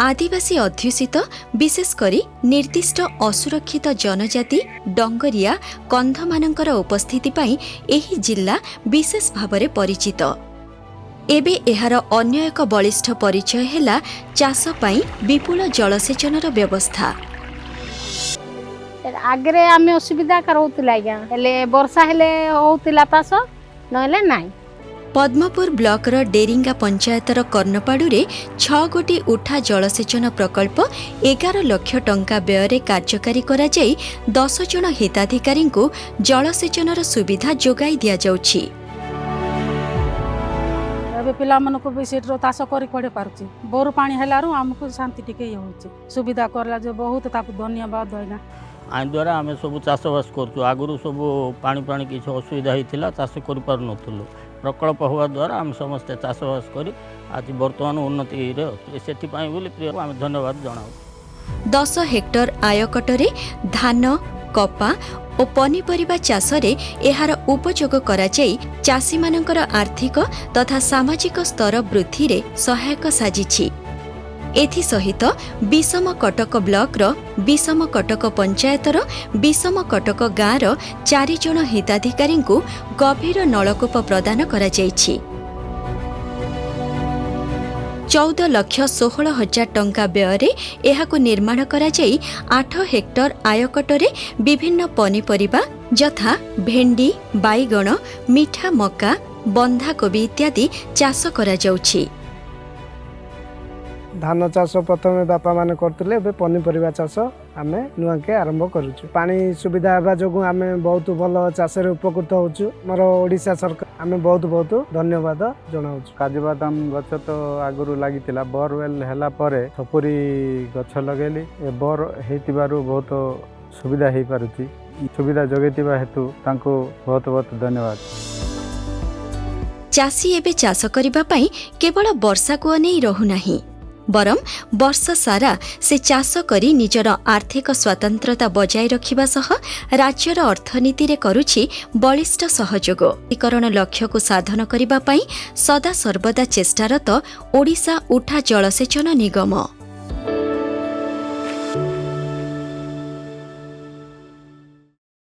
आदिवासी अध्युषित विशेषकर निर्दिष्ट असुरक्षित जनजाति डंगरिया कंधमानंकर उपस्थिति पाई एही जिल्ला विशेष भावरे परिचित। एबे एहार अन्य एक बलिष्ठ परिचय हेला चाष पाई विपुल जलसेचनर व्यवस्था। आगे आम असुविधा करोला हेले वर्षा हेले होतिला चाष नहेले नाई। पद्मपुर ब्लॉकर डेरिंगा पंचायतर कर्णपाड़े 6 गोटी उठा जलसेचन प्रकल्प 11 लाख टंका व्यय कार्यकारी करा जाई 10 जन हिताधिकारी को जलसेचनर सुविधा जोगाई दिया जाउछि। एबे पिला मन को भी सेठरो तास करी पड़े पारुछि बोर पानी हेलारु हमको शांति टिके होउछि सुविधा करला जे बहुत ताकू धन्यवाद होइना। आइन द्वारा आम सब चाषबास करूँ आगु सब पानी पानी किसी असुविधा होता चाष कर प्रकल्प हवा द्वारा आम समस्ते चाषबास कर आज बर्तमान उन्नति से आम धन्यवाद जनाऊ। 10 हेक्टर आयकटरे धान कपा और पनीपरिबा चाषरे एहार उपयोग करा जाई चाषी मानकर आर्थिक तथा सामाजिक स्तर वृद्धि रे सहायक साजिछि। एथि सहित विषम कटक ब्लॉक रो विषम कटक पंचायतर विषम कटक गाँव रो 4 जन हिताधिकारी को गभीर नलकूप प्रदान करा जाइछि। 14,16,000 टंका व्यय एहाकु निर्माण करा जाई 8 हेक्टर आयकटरे विभिन्न पनीपरिबा यथा भेंडी बाईगण मिठा मका बंधाकोबी इत्यादि चाष करा जाउछि। धान चाष प्रथम बापा माने करथिले बे पनीपरिबा चाष आमे नुआके आरंभ करूछु। पानी सुविधा हेबा जोगु आमे बहुत भलो चाष रे उपकृत होछु। मोर ओडिसा सरकार आमे बहुत बहुत धन्यवाद जनाउछु। काजू बादाम गछ तो आगुरु लागितिला बोरवेल हेला परे सपुरी गछ लगेली ए बोर हेतिबारु बहुत सुविधा हेई पारुछि। सुविधा जोगेतिबा हेतु तांको बहुत बहुत धन्यवाद। चाषी एबे चाष करिबा पई केवल वर्षा को नै रहु नाही बरम वर्ष सारा से चाष करी निजर आर्थिक स्वतंत्रता बजाय रखिबा सह राज्यर अर्थनीति रे करूछि बलिष्ठ सहयोग। एकीकरण लक्ष्य को साधन करिबा पई सदा सर्वदा चेष्टारत ओडिशा उठा जलसेचन निगम।